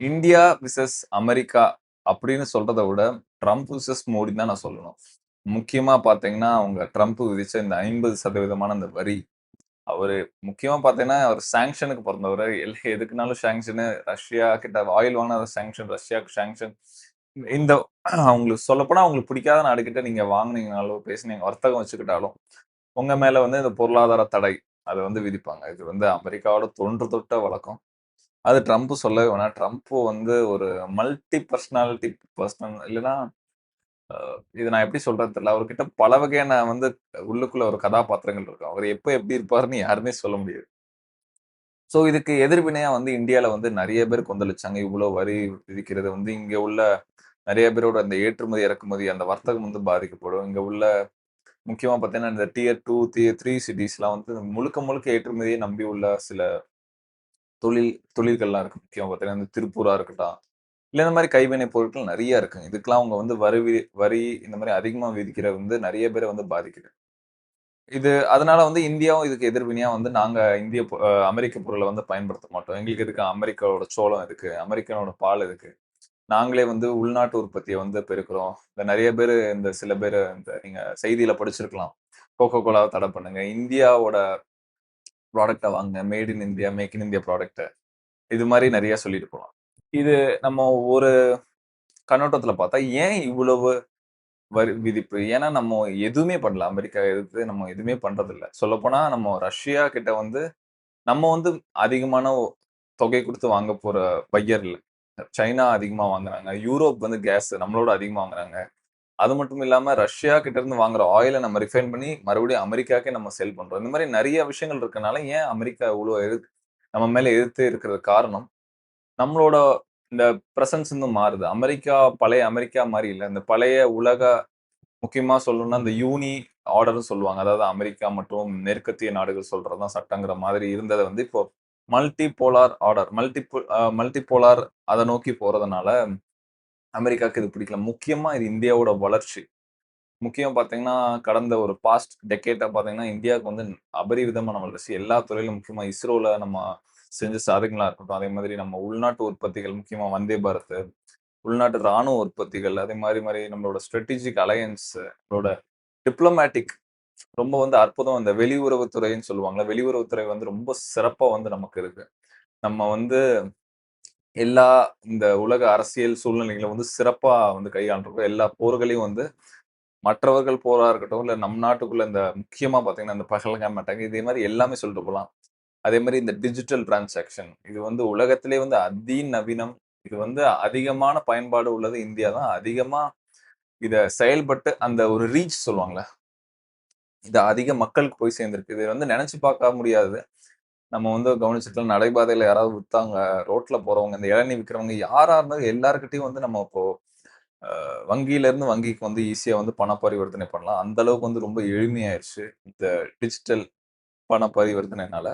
India versus America அப்படின்னு சொல்றத விட, ட்ரம்ப் விசஸ் மோடி தான் நான் சொல்லணும். முக்கியமா பார்த்தீங்கன்னா, அவங்க ட்ரம்ப் விதிச்ச இந்த 50% அந்த வரி. அவரு முக்கியமா பார்த்தீங்கன்னா, அவர் சாங்ஷனுக்கு பொறந்தவரு. எதுக்குனாலும் சாங்ஷனு, ரஷ்யா கிட்ட ஆயில் வாங்குனா சாங்ஷன், ரஷ்யாவுக்கு சாங்ஷன். இந்த அவங்களுக்கு சொல்லப்போனா அவங்களுக்கு பிடிக்காத நாடுகிட்ட நீங்க வாங்குனீங்கனாலோ, பேசுனீங்க வர்த்தகம் வச்சுக்கிட்டாலும், உங்க மேல வந்து இந்த பொருளாதார தடை, அத வந்து விதிப்பாங்க. இது வந்து அமெரிக்காவோட தொன்று தொட்ட வழக்கம். அது ட்ரம்ப் சொல்லவே வேணாம். ட்ரம்ப் வந்து ஒரு மல்டி பர்சனாலிட்டி பர்சன் இல்லன்னா, இத நான் எப்படி சொல்றதுன்னு தெரியல. அவர்கிட்ட பல வகையான வந்து உள்ளுக்குள்ள ஒரு கதாபாத்திரங்கள் இருக்கும். அவர் எப்ப எப்படி இருப்பாருன்னு யாருமே சொல்ல முடியாது. சோ இதுக்கு எதிர்வினையா வந்து இந்தியால வந்து நெறைய பேர் கொந்தளிச்சாங்க. இவ்ளோ வரி விதிக்கிறது வந்து இங்க உள்ள நெறைய பேரோட அந்த ஏற்றுமதி, இறக்குமதி அந்த வர்த்தகம் வந்து பாதிக்கப்படும். இங்க உள்ள முக்கியமா பார்த்தீங்கன்னா, இந்த டியர் 2, டியர் 3 சிட்டீஸ்லாம் வந்து முழுக்க முழுக்க ஏற்றுமதியை நம்பி உள்ள சில தொழில்கள்லாம் இருக்கு. முக்கியமா பார்த்தீங்கன்னா, இந்த திருப்பூரா இருக்கட்டும், இல்ல இந்த மாரி கைவினை பொருட்கள் நெறைய இருக்குங்க. இதுக்கெல்லாம் அவங்க வந்து வரி இந்த மாரி அதிகமா விதிக்கிறது வந்து நெறைய பேர வந்து பாதிக்குது. இது அதனால வந்து இந்தியாவும் இதுக்கு எதிர்வினையா வந்து நாங்க இந்திய அமெரிக்க பொருள வந்து பயன்படுத்த மாட்டோம். எங்களுக்கு எதுக்கு அமெரிக்காவோட சோளம் எதுக்கு? அமெரிக்காவோட பால் எதுக்கு? நாங்களே வந்து உள்நாட்டு உற்பத்திய வந்து பெருக்குறோம். இந்த நெறைய பேரு இந்த சில பேரு இந்த நீங்க செய்தியில படிச்சிருக்கலாம். கோகோ கோலாவ தடை பண்ணுங்க. இந்தியாவோட ப்ராடக்ட்ட வாங்குங்க. Made in India, make in India ப்ராடக்ட்ட. இது மாரி நெறைய சொல்லிட்டு போலாம். இது நம்ம ஒரு கண்ணோட்டத்துல பார்த்தா, ஏன் இவ்வளவு வரி விதிப்பு? ஏன்னா, நம்ம எதுவுமே பண்ணல. அமெரிக்கா எதிர்த்து நம்ம எதுவுமே பண்றதில்ல. சொல்லப்போனா நம்ம ரஷ்யா கிட்ட வந்து நம்ம வந்து அதிகமான தொகை குடுத்து வாங்க போற பையர் இல்ல. சைனா அதிகமா வாங்குறாங்க. யூரோப் வந்து கேஸ் நம்மளோட அதிகமா வாங்குறாங்க. அது மட்டும் இல்லாம ரஷ்யா கிட்ட இருந்து வாங்குற ஆயில நம்ம ரிஃபைன் பண்ணி மறுபடியும் அமெரிக்காக்கே நம்ம செல் பண்றோம். இந்த மாரி நெறைய விஷயங்கள் இருக்கனால, ஏன் அமெரிக்கா இவ்ளோ நம்ம மேல எதிர்த்து இருக்கிறது காரணம், நம்மளோட இந்த பிரசன்ஸ் இன்னும் மாறுது. அமெரிக்கா பழைய அமெரிக்கா மாரி இல்ல. இந்த பழைய உலக முக்கியமா சொல்லணும்னா, இந்த யூனி ஆர்டர்ன்னு சொல்லுவாங்க. அதாவது அமெரிக்கா மற்றும் மேற்கத்திய நாடுகள் சொல்றது தான் சட்டங்கிற மாதிரி இருந்தத வந்து இப்போ multi polar order multi polar அத நோக்கி போறதுனால, அமெரிக்காக்கு இது பிடிக்கல. முக்கியமா இது இந்தியாவோட வளர்ச்சி. முக்கியம் பார்த்தீங்கன்னா, கடந்த ஒரு பாஸ்ட் டெக்கேட்டா பார்த்தீங்கன்னா, இந்தியாவுக்கு வந்து அபரிவிதமான வளர்ச்சி. எல்லா துறையிலும் முக்கியமா இஸ்ரோல நம்ம செஞ்ச சாதனைகளா இருக்கட்டும், அதே மாதிரி நம்ம உள்நாட்டு உற்பத்திகள் முக்கியமா வந்தே பாரத், உள்நாட்டு ராணுவ உற்பத்திகள், அதே மாரி மாரி நம்மளோட ஸ்ட்ராட்டஜிக் அலையன்ஸ், நம்மளோட டிப்ளோமேட்டிக் ரொம்ப வந்து அற்புதம். அந்த வெளியுறவுத்துறைன்னு சொல்லுவாங்கல்ல, வெளியுறவுத்துறை வந்து ரொம்ப சிறப்பா வந்து நமக்கு இருக்கு. நம்ம வந்து எல்லா இந்த உலக அரசியல் சூழ்நிலைகள வந்து சிறப்பா வந்து கையாண்டுருக்கோம். எல்லா போர்களையும் வந்து மற்றவர்கள் போரா இருக்கட்டும், இல்ல நம் நாட்டுக்குள்ள இந்த முக்கியமா பார்த்தீங்கன்னா, இந்த பஹல்காம் அட்டாக் இதே மாரி எல்லாமே சொல்லிட்டு போலாம். அதே மாரி இந்த டிஜிட்டல் டிரான்சாக்ஷன் இது வந்து உலகத்திலே வந்து அதிநவீனம். இது வந்து அதிகமான பயன்பாடு உள்ளது இந்தியா தான். அதிகமா இத செயல்பட்டு அந்த ஒரு ரீச் சொல்லுவாங்கல்ல. இது அதிக மக்களுக்கு போய் சேர்ந்திருக்கு. இது வந்து நெனச்சு பார்க்க முடியாது. நம்ம வந்து கவனிச்சிருக்கலாம் நடைபாதையில யாராவது வித்தாங்க, ரோட்ல போறவங்க, இந்த இளநீ விக்கிறவங்க யாரா இருந்தாலும் எல்லார்கிட்டயும் வந்து நம்ம இப்போ வங்கியில இருந்து வங்கிக்கு வந்து ஈஸியா வந்து பண பரிவர்த்தனை பண்ணலாம். அந்த அளவுக்கு வந்து ரொம்ப எளிமையாயிருச்சு. இந்த டிஜிட்டல் பண பரிவர்த்தனைனால.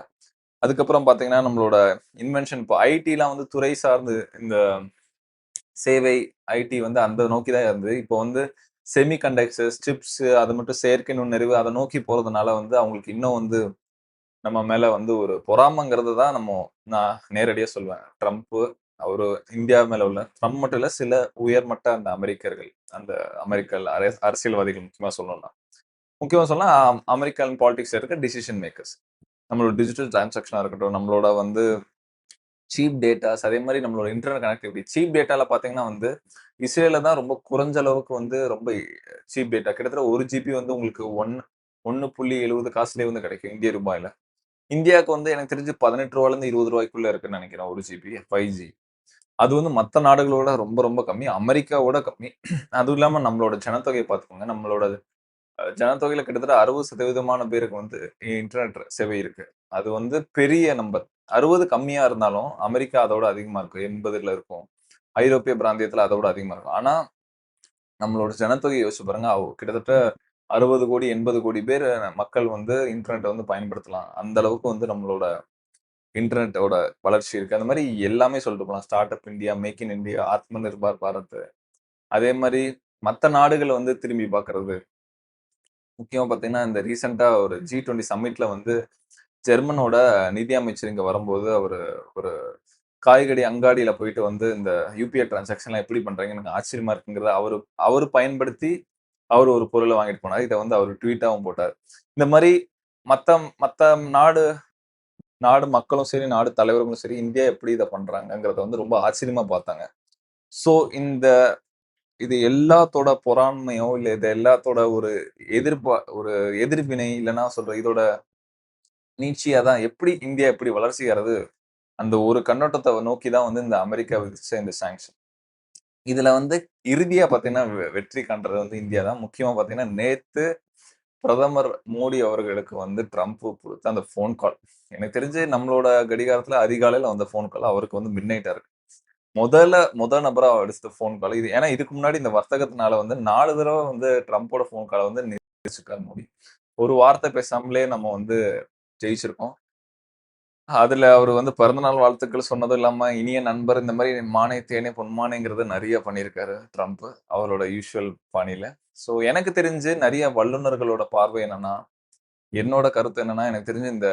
அதுக்கப்புறம் பார்த்தீங்கன்னா, நம்மளோட இன்வென்ஷன் இப்போ ஐடிலாம் வந்து துறை சார்ந்து இந்த சேவை, ஐடி வந்து அந்த நோக்கி தான் இருந்தது. இப்போ வந்து செமி கண்டக்டர்ஸ், சிப்ஸ் அது மட்டும் செயற்கை நுண்ணறிவு அத நோக்கி போறதுனால வந்து அவங்களுக்கு இன்னும் வந்து நம்ம மேல வந்து ஒரு பொறாமைங்கிறது தான் நான் நேரடியா சொல்லுவேன். ட்ரம்ப்பு, அவரு இந்தியா மேல உள்ள ட்ரம்ப் மட்டும் இல்ல, சில உயர்மட்ட அந்த அமெரிக்கர்கள், அந்த அமெரிக்கல் அரசியல்வாதிகள் முக்கியமா சொல்லணும்னா. முக்கியமா சொன்னா அமெரிக்கன் பாலிடிக்ஸ்ல இருக்க டிசிஷன் மேக்கர்ஸ். நம்மளோட டிஜிட்டல் டிரான்சாக்ஷனா இருக்கட்டும், நம்மளோட வந்து சீப் டேட்டாஸ் அதே மாரி நம்மளோட இன்டர்நெட் கனெக்டிவிட்டி. சீப் டேட்டால பார்த்தீங்கன்னா வந்து, இஸ்ரேல்ல தான் ரொம்ப குறைஞ்ச அளவுக்கு வந்து ரொம்ப சீப் டேட்டா. கிட்டத்தட்ட 1 ஜிபி வந்து உங்களுக்கு 1.70 காசுலயே வந்து கிடைக்கும். இந்திய ரூபாய்ல. இந்தியாவுக்கு வந்து எனக்கு தெரிஞ்சு ரூ. 18லேருந்து ரூ. 20க்குள்ள இருக்குன்னு நெனைக்கிறேன். 1 ஜிபி 5G. அது வந்து மத்த நாடுகளோட ரொம்ப ரொம்ப கம்மி. அமெரிக்காவோட கம்மி. அதுவும் இல்லாம நம்மளோட ஜனத்தொகைய பார்த்துக்கோங்க. நம்மளோட ஜனத்தொகையில கிட்டத்தட்ட 60% பேருக்கு வந்து இன்டர்நெட் சேவை இருக்கு. அது வந்து பெரிய நம்பர். 60 கம்மியா இருந்தாலும், அமெரிக்கா அதோட அதிகமா இருக்கும். 80ல இருக்கும். ஐரோப்பிய பிராந்தியத்துல அதோட அதிகமா இருக்கும். ஆனா, நம்மளோட ஜனத்தொகைய யோசிச்சு பாருங்க. கிட்டத்தட்ட 60,00,00,000, 80,00,00,000 பேர் மக்கள் வந்து இன்டர்நெட்ட வந்து பயன்படுத்தலாம். அந்த அளவுக்கு வந்து நம்மளோட இன்டர்நெட்டோட வளர்ச்சி இருக்கு. அந்த மாரி எல்லாமே சொல்லிட்டு போலாம். Start up India, make in India, Atma Nirbhar Bharat. அதே மாரி மத்த நாடுகள வந்து திரும்பி பார்க்கிறது. முக்கியமா பார்த்தீங்கன்னா, இந்த ரீசென்ட்டா ஒரு G20 சம்மிட்ல வந்து ஜெர்மனோட நிதி அமைச்சர் இங்க வரும்போது, அவரு ஒரு காய்கறி அங்காடியில போயிட்டு வந்து இந்த யுபிஐ டிரான்சாக்ஷன்லாம் எப்படி பண்றாங்கன்னு எனக்கு ஆச்சரியமா இருக்குங்கிறத அவரு அவரு பயன்படுத்தி அவரு ஒரு பொருள வாங்கிட்டு போனாரு. இத வந்து அவரு ட்வீட்டாவும் போட்டாரு. இந்த மாரி மத்த மத்த நாடு நாடு மக்களும் சரி, நாடு தலைவர்களும் சரி, இந்தியா எப்படி இத பண்றாங்கங்கிறத வந்து ரொம்ப ஆச்சரியமா பார்த்தாங்க. ஸோ இந்த இது எல்லாத்தோட பொறாமையோ, இல்ல இது எல்லாத்தோட ஒரு ஒரு எதிர்வினை இல்லன்னா சொல்ற இதோட நீட்சியா தான் எப்படி இந்தியா எப்படி வளர்ச்சியறது, அந்த ஒரு கண்ணோட்டத்த நோக்கி தான் வந்து இந்த அமெரிக்கா விதிச்ச இந்த சாங்ஷன். இதுல வந்து இறுதியா பார்த்தீங்கன்னா, வெற்றி கண்டது வந்து இந்தியா தான். முக்கியமா பார்த்தீங்கன்னா, நேத்து பிரதமர் மோடி அவர்களுக்கு வந்து ட்ரம்ப் குடுத்த அந்த ஃபோன் கால். எனக்கு தெரிஞ்சு நம்மளோட கடிகாரத்துல அதிகாலையில வந்த ஃபோன் கால் அவருக்கு வந்து மிட்நைட்டா இருக்கு. முதல் நபரா அடிச்ச ஃபோன் கால். இது ஏன்னா இதுக்கு முன்னாடி இந்த வர்த்தகத்தினால வந்து 4 தடவ வந்து ட்ரம்போட ஃபோன் கால வந்து நிறுத்திச்சிருக்காரு மோடி. ஒரு வார்த்தை பேசாமலே நம்ம வந்து ஜெயிச்சிருக்கோம். அதுல அவரு வந்து பிறந்தநாள் வாழ்த்துக்கள் சொன்னதும் இல்லாம, இனிய நண்பர் இந்த மாரி மானே, தேனே, பொன்மானேங்கிறத நெறைய பண்ணியிருக்காரு ட்ரம்ப். அவரோட யூசுவல் பாணியில. ஸோ எனக்கு தெரிஞ்சு நெறைய வல்லுனர்களோட பார்வை என்னன்னா, என்னோட கருத்து என்னன்னா, எனக்கு தெரிஞ்சு இந்த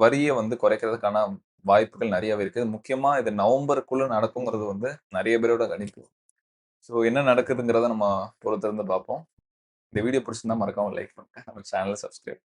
வரிய வந்து குறைக்கிறதுக்கான வாய்ப்புகள் நெறையவே இருக்கு. முக்கியமா இது நவம்பருக்குள்ள நடக்குங்கிறது வந்து நெறைய பேரோட கணிப்பு. ஸோ என்ன நடக்குதுங்கிறத நம்ம பொறுத்திருந்து பார்ப்போம். இந்த வீடியோ பிடிச்சிருந்தா மறக்காம லைக் பண்ணுங்க. நம்ம சேனல சப்ஸ்கிரைப்